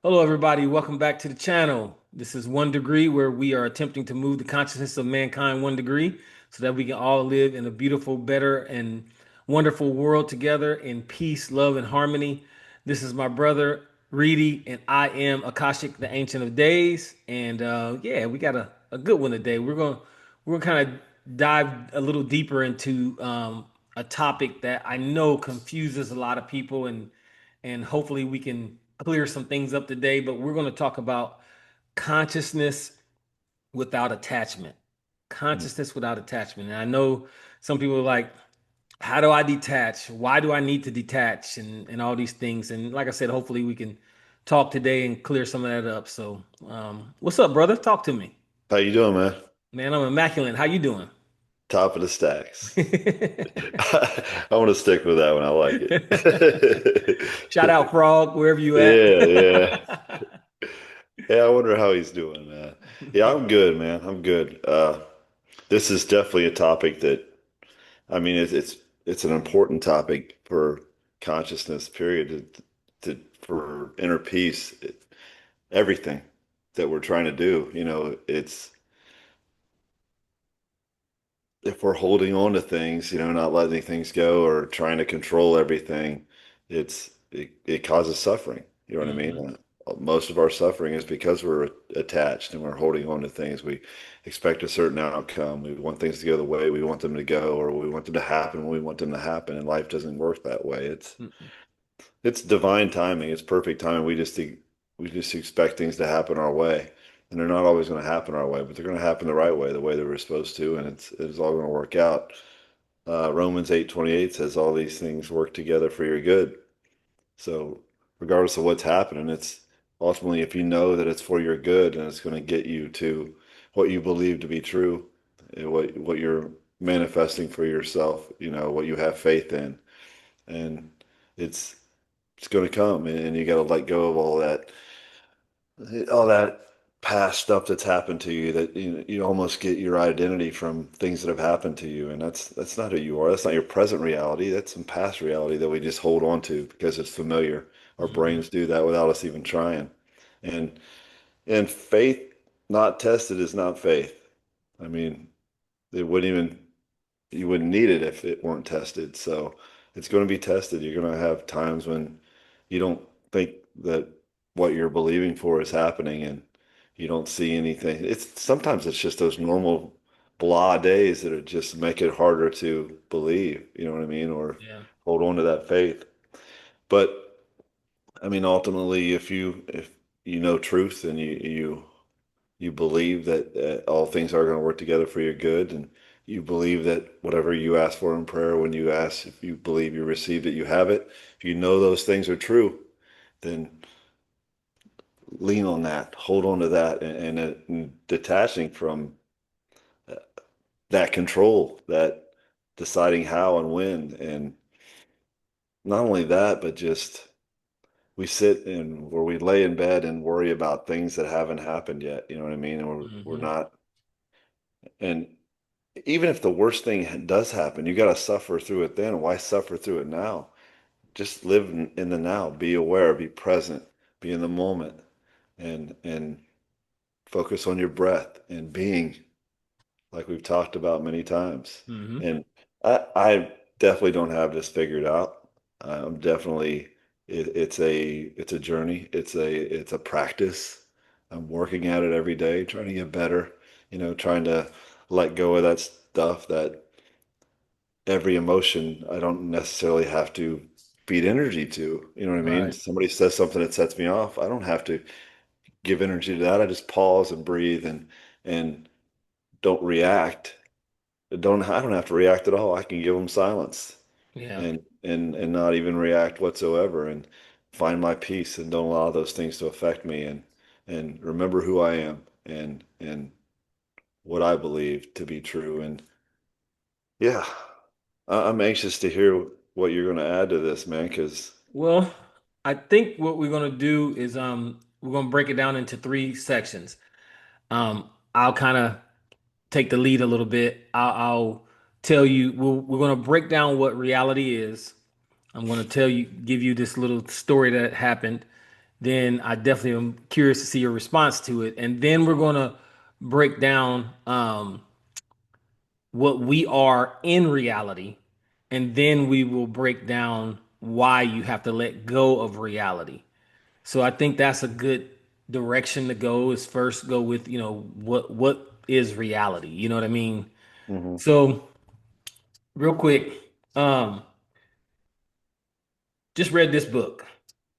Hello, everybody. Welcome back to the channel. This is One Degree, where we are attempting to move the consciousness of mankind one degree so that we can all live in a beautiful, better, and wonderful world together in peace, love, and harmony. This is my brother, Reedy, and I am Akashic, the Ancient of Days. And yeah, we got a good one today. We're gonna kind of dive a little deeper into a topic that I know confuses a lot of people and hopefully we can clear some things up today. But we're going to talk about consciousness without attachment. Mm. Consciousness without attachment. And I know some people are like, how do I detach? Why do I need to detach? And all these things. And like I said, hopefully we can talk today and clear some of that up. So, what's up, brother? Talk to me, How you doing, man? man. I'm immaculate. How you doing? Top of the stacks. I want to stick with that one. I like Shout it. out, Frog, wherever you at. Yeah, yeah. Yeah, I wonder how he's doing, man. Yeah, I'm good, man. I'm good. This is definitely a topic that I mean it's an important topic for consciousness, period, for inner peace, everything that we're trying to do. It's if we're holding on to things, not letting things go or trying to control everything, it causes suffering. You know what I Hmm. mean? Most of our suffering is because we're attached and we're holding on to things. We expect a certain outcome. We want things to go the way we want them to go, or we want them to happen when we want them to happen. And life doesn't work that way. It's divine timing. It's perfect timing. We just expect things to happen our way. And they're not always going to happen our way, but they're going to happen the right way, the way they were supposed to, and it's all going to work out. Romans 8:28 says all these things work together for your good. So regardless of what's happening, it's ultimately if you know that it's for your good and it's going to get you to what you believe to be true, what you're manifesting for yourself, what you have faith in, and it's it's going to come, and you got to let go of all that past stuff that's happened to you that you almost get your identity from things that have happened to you, and that's not who you are. That's not your present reality. That's some past reality that we just hold on to because it's familiar. Our Hmm. brains do that without us even trying. And and faith not tested is not faith. I mean, it wouldn't even you wouldn't need it if it weren't tested. So it's going to be tested. You're going to have times when you don't think that what you're believing for is happening and you don't see anything. It's sometimes it's just those normal blah days that are just make it harder to believe, you know what I mean, or Yeah. hold on to that faith. But I mean, ultimately, if you know truth and you believe that all things are going to work together for your good, and you believe that whatever you ask for in prayer, when you ask, if you believe you received it, you have it. If you know those things are true, then lean on that, hold on to that, and detaching from that control, that deciding how and when, and not only that, but just we sit and where we lay in bed and worry about things that haven't happened yet. You know what I mean? And we're Hmm. not. And even if the worst thing does happen, you got to suffer through it then. Why suffer through it now? Just live in the now. Be aware, be present, be in the moment, and focus on your breath and being, like we've talked about many times. Hmm. And I definitely don't have this figured out. I'm definitely it's a journey. It's a practice. I'm working at it every day, trying to get better. Trying to let go of that stuff that every emotion I don't necessarily have to feed energy to. You know what I mean? Right. Somebody says something that sets me off. I don't have to give energy to that. I just pause and breathe and don't react. I don't have to react at all. I can give them silence Yeah. and not even react whatsoever and find my peace and don't allow those things to affect me and remember who I am and what I believe to be true. And yeah, I'm anxious to hear what you're going to add to this, man, because Well, I think what we're gonna do is we're gonna break it down into three sections. I'll kind of take the lead a little bit. I'll tell you we're gonna break down what reality is. I'm gonna tell you, give you this little story that happened, then I definitely am curious to see your response to it. And then we're going to break down what we are in reality. And then we will break down why you have to let go of reality. So I think that's a good direction to go is first go with, what is reality? You know what I mean? Hmm. So real quick, um, just read this book,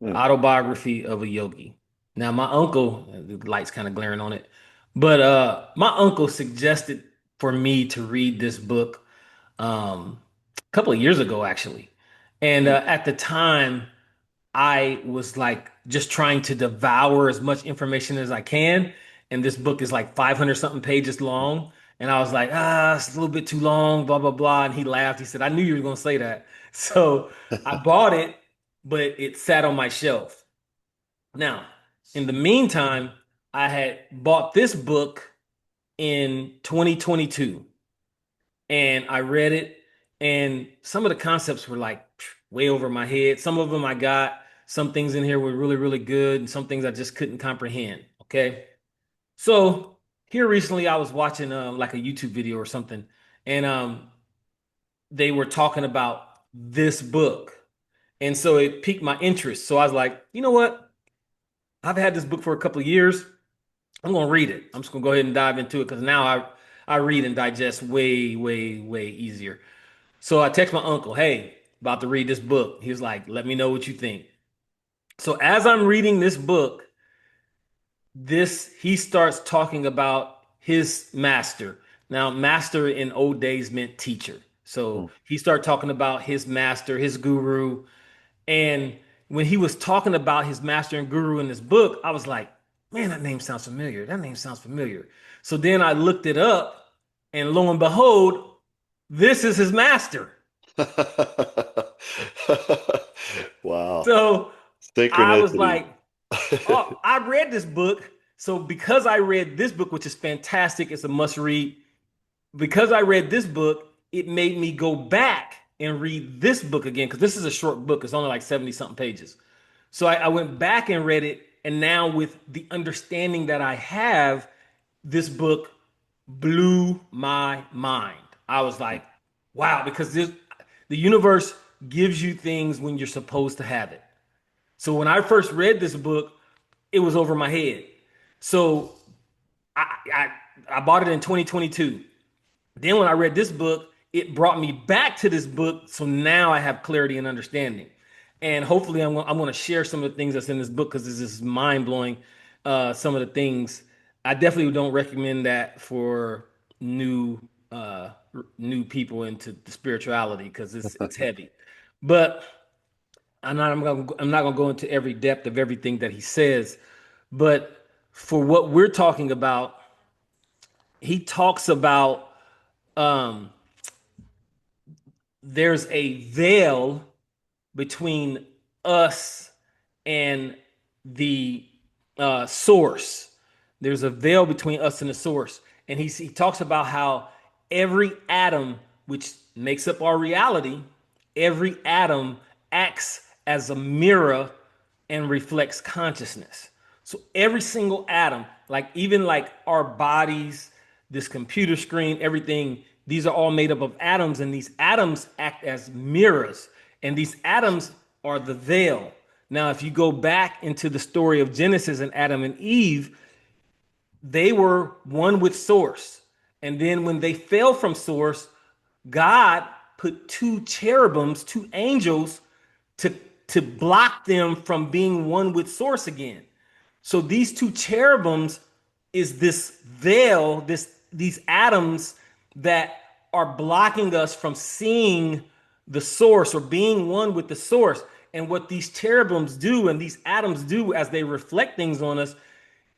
The Mm. Autobiography of a Yogi. Now, my uncle, the light's kind of glaring on it, but my uncle suggested for me to read this book a couple of years ago, actually. And Mm. at the time, I was like just trying to devour as much information as I can. And this book is like 500 something pages long. And I was like, it's a little bit too long, blah, blah, blah. And he laughed. He said, I knew you were going to say that. So I bought it, but it sat on my shelf. Now, in the meantime, I had bought this book in 2022 and I read it, and some of the concepts were like way over my head. Some of them I got, some things in here were really, really good, and some things I just couldn't comprehend. Okay. So here recently I was watching like a YouTube video or something, and they were talking about this book. And so it piqued my interest. So I was like, you know what? I've had this book for a couple of years. I'm gonna read it. I'm just gonna go ahead and dive into it because now I read and digest way, way, way easier. So I text my uncle, hey, about to read this book. He was like, let me know what you think. So as I'm reading this book, this he starts talking about his master. Now, master in old days meant teacher. So Mm. he started talking about his master, his guru. And when he was talking about his master and guru in this book, I was like, man, that name sounds familiar. That name sounds familiar. So then I looked it up, and lo and behold, this is his master. Wow. So I was Synchronicity. like, oh, I read this book. So because I read this book, which is fantastic, it's a must read. Because I read this book, it made me go back and read this book again because this is a short book. It's only like 70 something pages. So I went back and read it. And now, with the understanding that I have, this book blew my mind. I was like, wow, because the universe gives you things when you're supposed to have it. So when I first read this book, it was over my head. So I I, I bought it in 2022. Then when I read this book, it brought me back to this book. So now I have clarity and understanding. And hopefully I'm going to share some of the things that's in this book because this is mind blowing. Some of the things I definitely don't recommend that for new new people into the spirituality because it's heavy. But I'm not gonna go into every depth of everything that he says, but for what we're talking about, he talks about um, there's a veil between us and the source. There's a veil between us and the source. And he talks about how every atom, which makes up our reality, every atom acts as a mirror and reflects consciousness. So every single atom, like even like our bodies, this computer screen, everything, these are all made up of atoms, and these atoms act as mirrors, and these atoms are the veil. Now, if you go back into the story of Genesis and Adam and Eve, they were one with source. And then when they fell from source, God put two cherubims, two angels, to, to block them from being one with source again. So these two cherubims is this veil, these atoms that are blocking us from seeing the source or being one with the source. And what these cherubims do and these atoms do as they reflect things on us,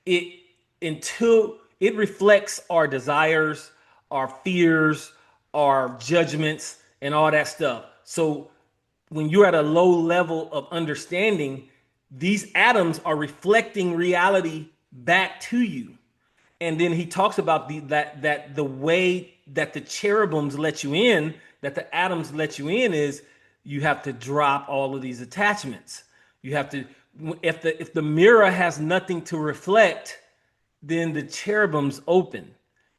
it until it reflects our desires, our fears, our judgments, and all that stuff. So when you're at a low level of understanding, these atoms are reflecting reality back to you. And then he talks about that the way that the cherubims let you in, that the atoms let you in is you have to drop all of these attachments. You have to If the mirror has nothing to reflect, then the cherubims open,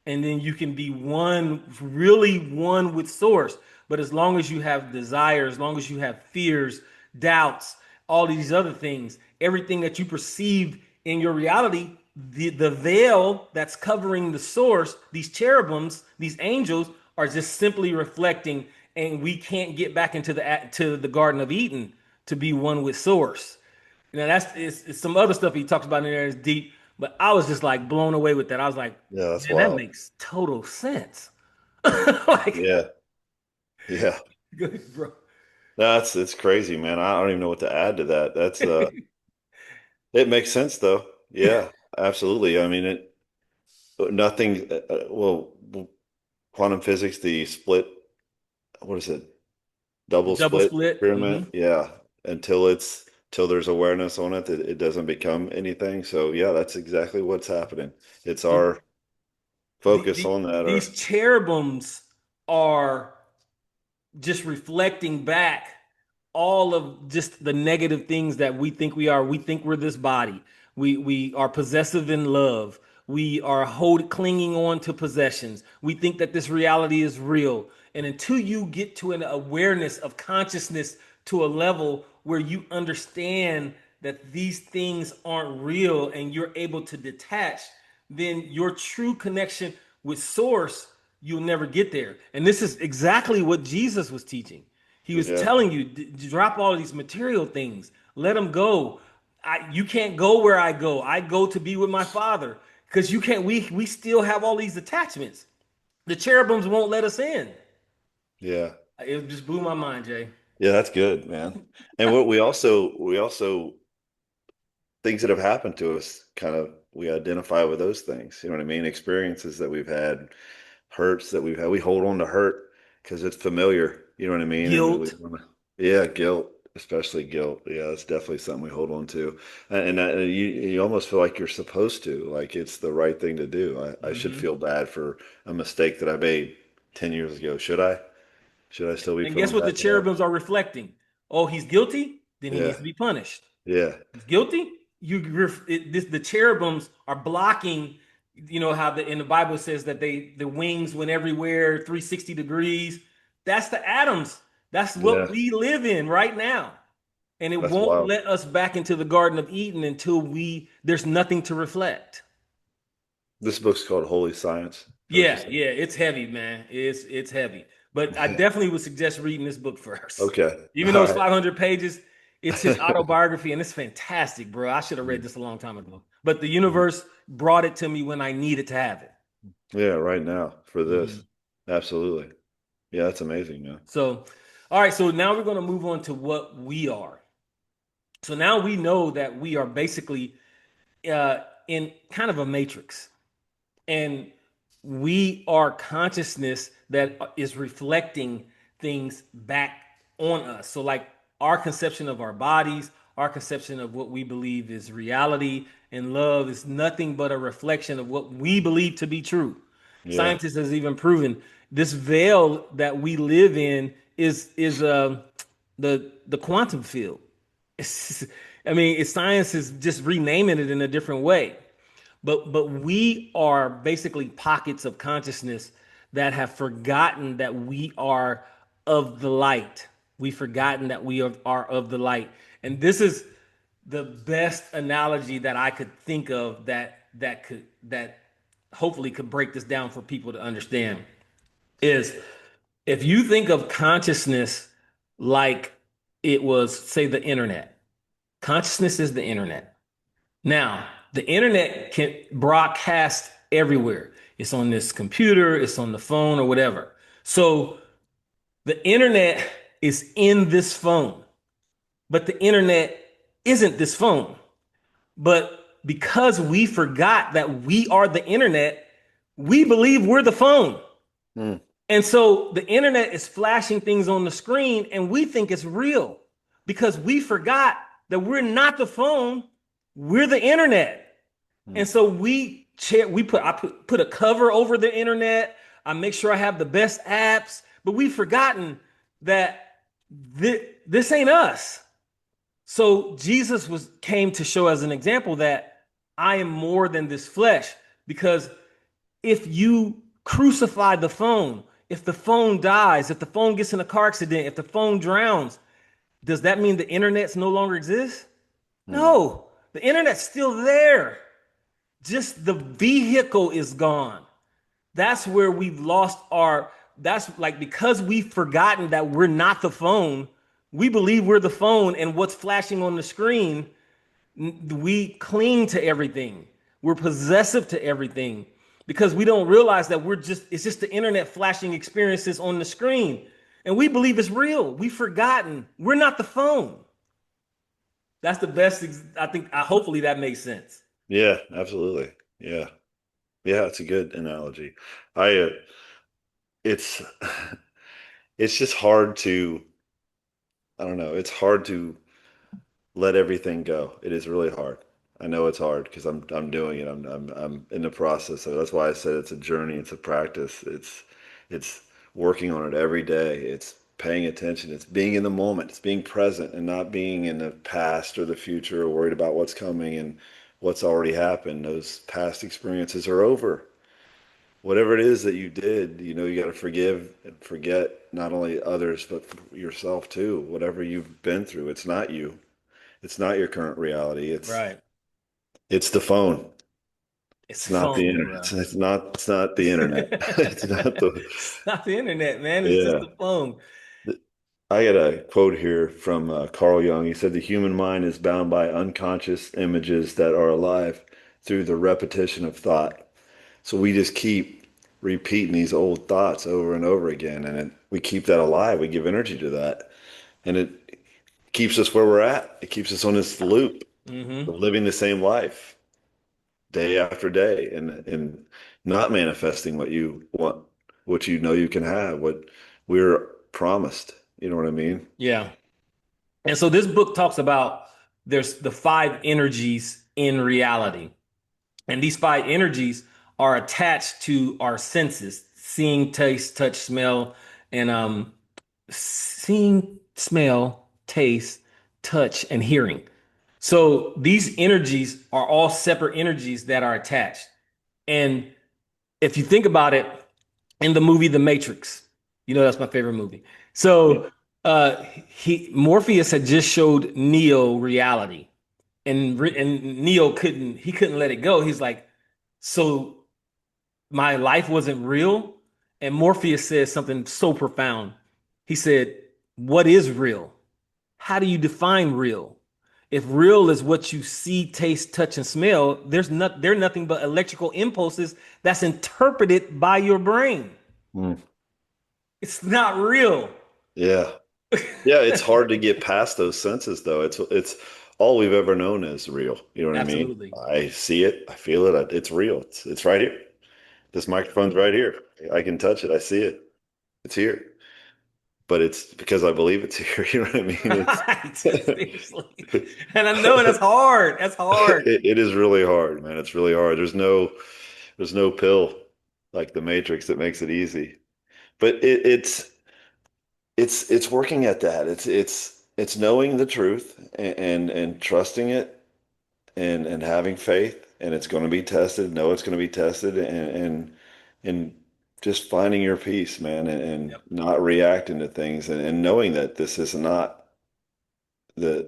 and then you can be one, really one with source. But as long as you have desires, as long as you have fears, doubts, all these other things, everything that you perceive in your reality, the veil that's covering the source, these cherubims, these angels, are just simply reflecting, and we can't get back into the Garden of Eden to be one with source. That's it's some other stuff he talks about in there is deep, but I was just like blown away with that. I was like, Yeah, that's man, that wild. makes total sense. Like, Yeah. Yeah. good, bro. That's it's crazy, man. I don't even know what to add to that. That's it makes sense though. Yeah, absolutely. I mean, it nothing well, quantum physics, the split, what is it? The Double double split split. experiment. Yeah, till there's awareness on it, it doesn't become anything. So yeah, that's exactly what's happening. It's So our focus on that or these cherubims are just reflecting back all of just the negative things that we think we are. We think we're this body. We are possessive in love. We are clinging on to possessions. We think that this reality is real. And until you get to an awareness of consciousness to a level where you understand that these things aren't real and you're able to detach, then your true connection with source, you'll never get there. And this is exactly what Jesus was teaching. He was yeah, telling you, drop all these material things, let them go. You can't go where I go. I go to be with my Father, because you can't. We still have all these attachments. The cherubims won't let us in. yeah. It just blew my mind, Jay. Yeah, that's good, man. And what we also things that have happened to us kind of we identify with those things. You know what I mean? Experiences that we've had, hurts that we've had. We hold on to hurt because it's familiar. You know what I mean? And we Guilt. want to, yeah, guilt, especially guilt. Yeah, that's definitely something we hold on to. And you almost feel like you're supposed to, like it's the right thing to do. I should Hmm. feel bad for a mistake that I made 10 years ago. Should I? Should I still be And guess feeling what the bad for that? cherubims are reflecting? Oh, he's guilty. Then he needs Yeah, to be punished. yeah, He's guilty. The cherubims are blocking. You know how in the Bible says that the wings went everywhere 360 degrees. That's the atoms. That's what yeah. we live in right now. And it That's won't wild. let us back into the Garden of Eden until there's nothing to reflect. This book's called Holy Science. Is that what you Yeah, said? yeah, it's heavy, man. It's heavy. But I definitely would suggest reading this book first. Okay. Even though All it's right. 500 pages, it's his autobiography and it's fantastic, bro. I should have read this a long time ago. But the universe brought it to me when I needed to have it. Yeah, right now for this. Mhm. Absolutely. Yeah, that's amazing, man. So, all right, so now we're going to move on to what we are. So now we know that we are basically in kind of a matrix. And we are consciousness that is reflecting things back on us. So, like our conception of our bodies, our conception of what we believe is reality and love is nothing but a reflection of what we believe to be true. Yeah. Scientists has even proven this veil that we live in is the quantum field. It's, I mean, science is just renaming it in a different way. But we are basically pockets of consciousness that have forgotten that we are of the light. We've forgotten that we are of the light. And this is the best analogy that I could think of that hopefully could break this down for people to understand is if you think of consciousness like it was, say, the internet. Consciousness is the internet. Now, the internet can broadcast everywhere. It's on this computer, it's on the phone, or whatever. So the internet is in this phone, but the internet isn't this phone. But because we forgot that we are the internet, we believe we're the phone. Hmm. And so the internet is flashing things on the screen and we think it's real because we forgot that we're not the phone, we're the internet. Hmm. And so I put a cover over the internet. I make sure I have the best apps, but we've forgotten that this ain't us. So Jesus was came to show as an example that I am more than this flesh. Because if you crucify the phone, if the phone dies, if the phone gets in a car accident, if the phone drowns, does that mean the internet's no longer exists? Hmm. No, the internet's still there. Just the vehicle is gone. That's where we've lost our, that's like because we've forgotten that we're not the phone, we believe we're the phone and what's flashing on the screen, we cling to everything. We're possessive to everything because we don't realize that it's just the internet flashing experiences on the screen. And we believe it's real. We've forgotten. We're not the phone. That's the best. I think, hopefully that makes sense. Yeah, absolutely. Yeah. Yeah, it's a good analogy. I it's it's just hard to, I don't know, it's hard to let everything go. It is really hard. I know it's hard because I'm doing it. I'm in the process. So that's why I said it's a journey, it's a practice. It's working on it every day. It's paying attention. It's being in the moment. It's being present and not being in the past or the future or worried about what's coming and what's already happened. Those past experiences are over. Whatever it is that you did, you got to forgive and forget not only others but yourself too. Whatever you've been through, it's not you. It's not your current reality. Right. It's the phone. It's It's the not the phone, internet. bro. It's not the internet. It's not the It's not the internet, man. It's just yeah. the phone. I got a quote here from Carl Jung. He said the human mind is bound by unconscious images that are alive through the repetition of thought. So we just keep repeating these old thoughts over and over again, and we keep that alive. We give energy to that, and it keeps us where we're at. It keeps us on this loop Mm-hmm. of living the same life day after day, and not manifesting what you want, what you know you can have, what we're promised. You know what I mean? Yeah. And so this book talks about there's the five energies in reality. And these five energies are attached to our senses: seeing, taste, touch, smell, and seeing, smell, taste, touch, and hearing. So these energies are all separate energies that are attached. And if you think about it, in the movie The Matrix, that's my favorite movie. Yeah. So he Morpheus had just showed Neo reality, and Neo couldn't let it go. He's like, so my life wasn't real. And Morpheus says something so profound. He said, what is real? How do you define real? If real is what you see, taste, touch, and smell, they're nothing but electrical impulses that's interpreted by your brain. Mm. It's not real. Yeah. Yeah, it's hard to get past those senses though. It's all we've ever known is real. You know what I mean? Absolutely. I see it, I feel it, it's real. It's right here. This microphone's right here. I can touch it. I see it. It's here. But it's because I believe it's here. You know what I mean? It's Right. Seriously. And I know that's hard. That's hard. it is really hard, man. It's really hard. There's no pill like the Matrix that makes it easy. But it's working at that. It's knowing the truth and trusting it and having faith, and it's going to be tested. Know it's going to be tested, and just finding your peace, man, and Yep. not reacting to things, and knowing that this is not the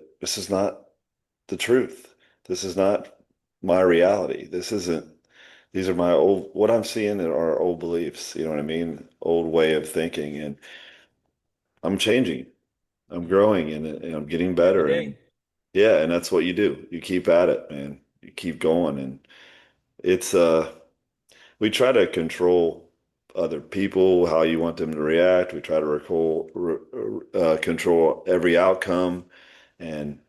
truth. This is not my reality. This isn't. These are my old. What I'm seeing are old beliefs. You know what I mean? Old way of thinking, and I'm changing. I'm growing, and I'm getting Every better, and day. yeah, and that's what you do. You keep at it, man. You keep going, and it's we try to control other people, how you want them to react. We try to control every outcome, and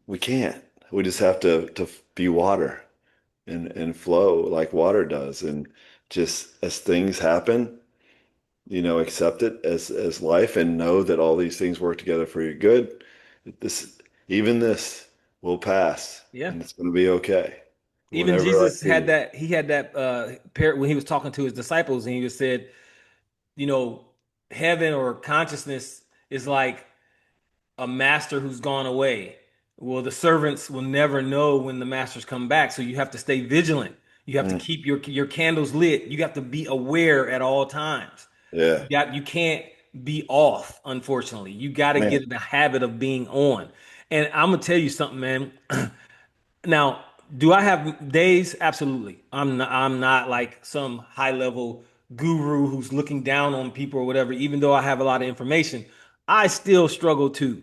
we can't. We just have to be water and flow like water does, and just as things happen, accept it as life and know that all these things work together for your good. This even this will pass, Yeah. and it's going to be okay. Even Whenever I Jesus had see. that, he had that parrot when he was talking to his disciples, and he just said, you know, heaven or consciousness is like a master who's gone away. Well, the servants will never know when the masters come back, so you have to stay vigilant. You have to Mm, keep your candles lit. You have to be aware at all times. yeah, You can't be off, unfortunately. You got to man. get in the habit of being on. And I'm gonna tell you something, man. Now, do I have days? Absolutely. I'm not like some high level guru who's looking down on people or whatever, even though I have a lot of information. I still struggle too.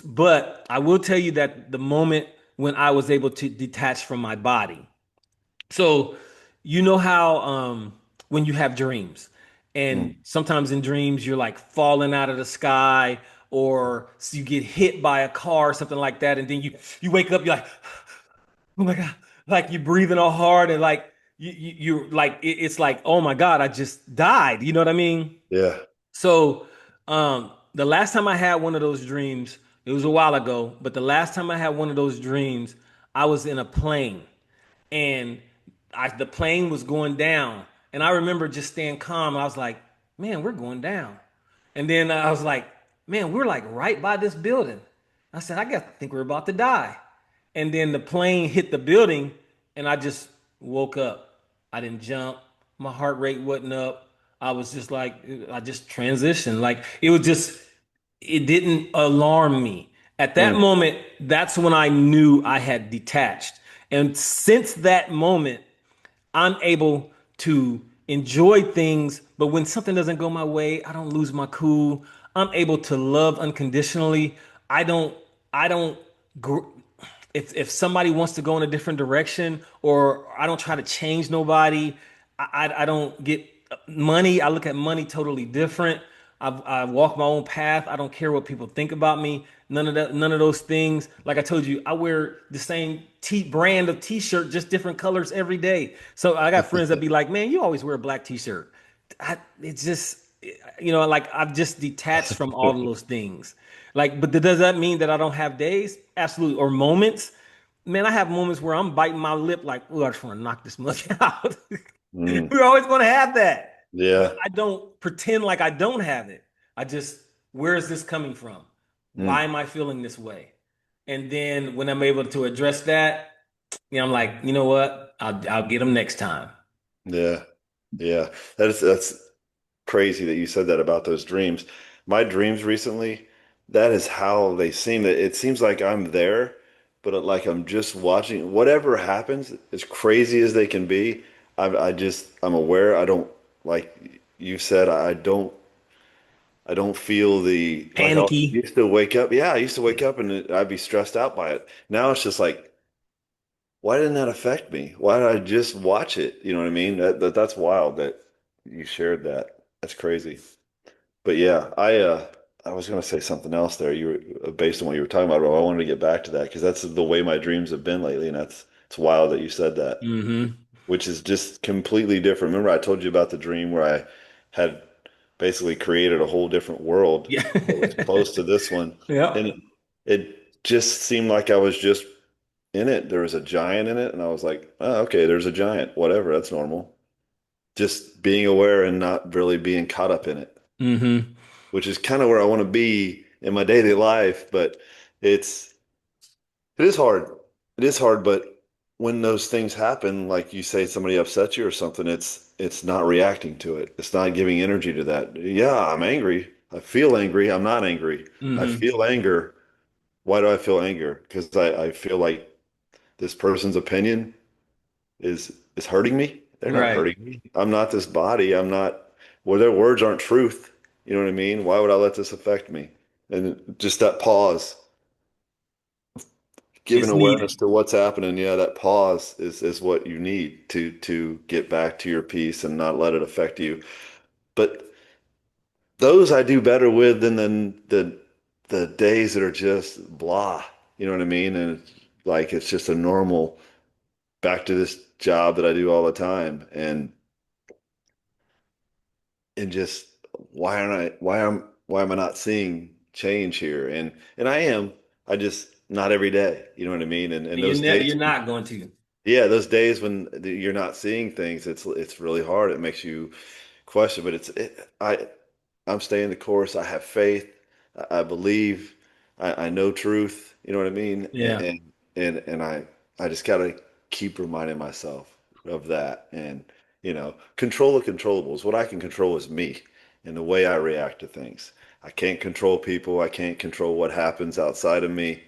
But I will tell you that the moment when I was able to detach from my body. So, you know how when you have dreams, and Mm, sometimes in dreams you're like falling out of the sky, or you get hit by a car or something like that, and then you wake up, you're like, oh my God, like you're breathing all hard, and like you're like it's like, oh my God, I just died. You know what I mean? yeah. So, the last time I had one of those dreams, it was a while ago, but the last time I had one of those dreams, I was in a plane, and the plane was going down, and I remember just staying calm. I was like, man, we're going down. And then I was like, man, we're like right by this building. I said, think we're about to die. And then the plane hit the building, and I just woke up. I didn't jump. My heart rate wasn't up. I was just like, I just transitioned. Like it was just, it didn't alarm me. At that Mm, moment, that's when I knew I had detached. And since that moment, I'm able to enjoy things, but when something doesn't go my way, I don't lose my cool. I'm able to love unconditionally. I don't, I don't, gr- if somebody wants to go in a different direction, or I don't try to change nobody. I don't get money. I look at money totally different. I walk my own path. I don't care what people think about me. None of that, none of those things. Like I told you, I wear the same brand of t-shirt, just different colors every day. So I got friends that be like, "Man, you always wear a black t-shirt." It's just, like I've just detached from all of those things. Like, but does that mean that I don't have days? Absolutely, or moments. Man, I have moments where I'm biting my lip, like, "Oh, I just want to knock this monkey out." mm, We're always going to have that, but yeah. I don't pretend like I don't have it. I just, where is this coming from? Why Mm, am I feeling this way? And then when I'm able to address that, I'm like, you know what? I'll get them next time. yeah. Yeah. That's crazy that you said that about those dreams. My dreams recently, that is how they seem. That it seems like I'm there, but like I'm just watching whatever happens, as crazy as they can be. I'm aware. I don't, like you said, I don't feel the, like I Panicky. used to wake up. Yeah, I used to wake up and I'd be stressed out by it. Now it's just like, why didn't that affect me? Why did I just watch it? You know what I mean? That's wild that you shared that. That's crazy. But yeah, I was gonna say something else there. You were based on what you were talking about, but I wanted to get back to that because that's the way my dreams have been lately, and that's it's wild that you said that, Mm-hmm. which is just completely different. Remember, I told you about the dream where I had basically created a whole different world Yeah. that was close to this one, and Yep. it just seemed like I was just in it. There was a giant in it, and I was like, oh, okay, there's a giant. Whatever, that's normal. Just being aware and not really being caught up in it, Mm-hmm. which is kind of where I want to be in my daily life. But it's it is hard. It is hard, but when those things happen, like you say, somebody upsets you or something, it's not reacting to it. It's not giving energy to that. Yeah, I'm angry. I feel angry. I'm not angry. I Mm-hmm. feel anger. Why do I feel anger? Because I feel like this person's opinion is hurting me. They're not Right. hurting me. I'm not this body. I'm not, well, their words aren't truth. You know what I mean? Why would I let this affect me? And just that pause, giving It's awareness needed. to what's happening. Yeah, that pause is what you need to get back to your peace and not let it affect you. But those I do better with than the days that are just blah. You know what I mean? And it's like it's just a normal back to this job that I do all the time. And just why am I not seeing change here? And I am. I just not every day. You know what I mean? And And those you're days, not going to. yeah, those days when you're not seeing things, it's really hard. It makes you question, but I'm staying the course. I have faith. I believe. I know truth, you know what I mean? Yeah. And I just gotta keep reminding myself of that. And, control the controllables. What I can control is me and the way I react to things. I can't control people. I can't control what happens outside of me.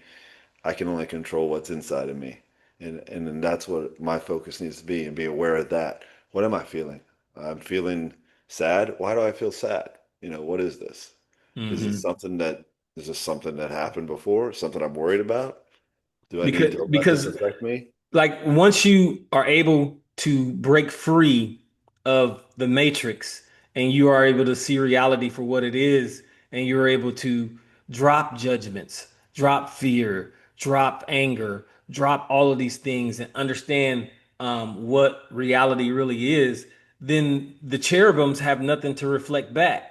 I can only control what's inside of me. And then that's what my focus needs to be, and be aware of that. What am I feeling? I'm feeling sad. Why do I feel sad? What is this? Is it Hmm. something that is this something that happened before? Something I'm worried about? Do I need Because to let this because affect me? like once you are able to break free of the matrix and you are able to see reality for what it is, and you're able to drop judgments, drop fear, drop anger, drop all of these things, and understand what reality really is, then the cherubims have nothing to reflect back.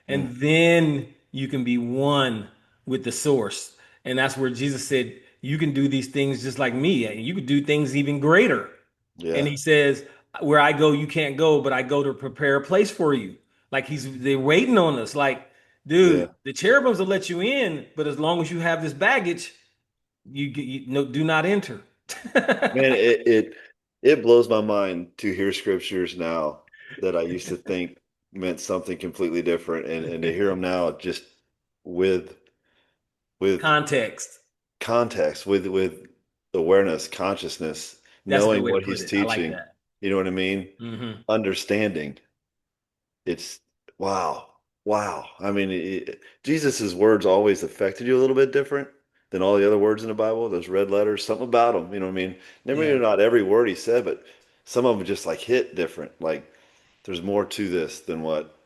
Mm, And then you can be one with the source. And that's where Jesus said, you can do these things just like me, and you could do things even greater. And yeah, he says, where I go, you can't go, but I go to prepare a place for you. Like they're waiting on us. Like, dude, yeah. the cherubims will let you in, but as long as you have this baggage, you no, do not enter. Man, it blows my mind to hear scriptures now that I used to think meant something completely different, and to hear them now just with with Context. context, with awareness, consciousness, That's a good knowing way to what put he's it. I like teaching. that. You know what I mean? Hmm. Understanding. It's wow, wow. I mean, Jesus's words always affected you a little bit different than all the other words in the Bible. Those red letters, something about them. You know what I mean? Maybe Yeah. not every word he said, but some of them just like hit different. Like there's more to this than what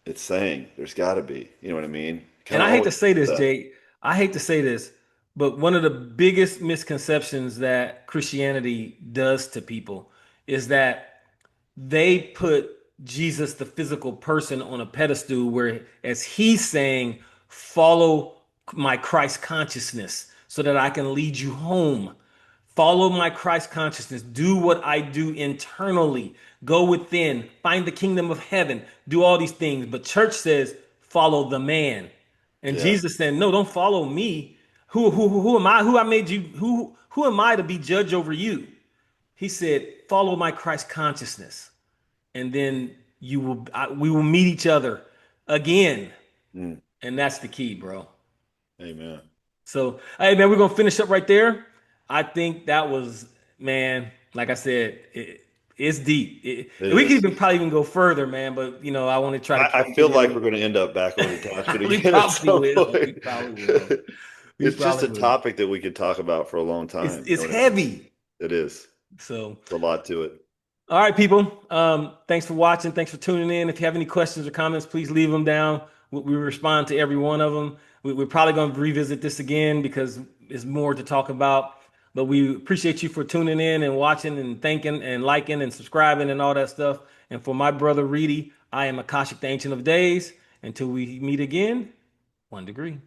it's saying. There's got to be. You know what I mean? And Kind of I hate always to say this, that. Jake. I hate to say this, but one of the biggest misconceptions that Christianity does to people is that they put Jesus, the physical person, on a pedestal where, as he's saying, follow my Christ consciousness so that I can lead you home. Follow my Christ consciousness. Do what I do internally. Go within. Find the kingdom of heaven. Do all these things. But church says, follow the man. And Yeah. Jesus said, no, don't follow me. Who am I? Who I made you? Who am I to be judge over you? He said, follow my Christ consciousness, and then we will meet each other again. Mm, And that's the key, bro. amen. So, hey, man, we're gonna finish up right there. I think that was, man, like I said, it's deep. It We could is. even probably even go further, man. But I want to try to I keep feel it like in. we're going to end up back on detachment We again at probably some will. We point. probably will. We It's just probably a will. topic that we could talk about for a long It's time. You know it's what I mean? heavy. It is. So, It's a lot to it. all right, people. Thanks for watching. Thanks for tuning in. If you have any questions or comments, please leave them down. We respond to every one of them. We're probably going to revisit this again because there's more to talk about. But we appreciate you for tuning in and watching and thanking and liking and subscribing and all that stuff. And for my brother Reedy, I am Akashic, the Ancient of Days. Until we meet again, 1 degree.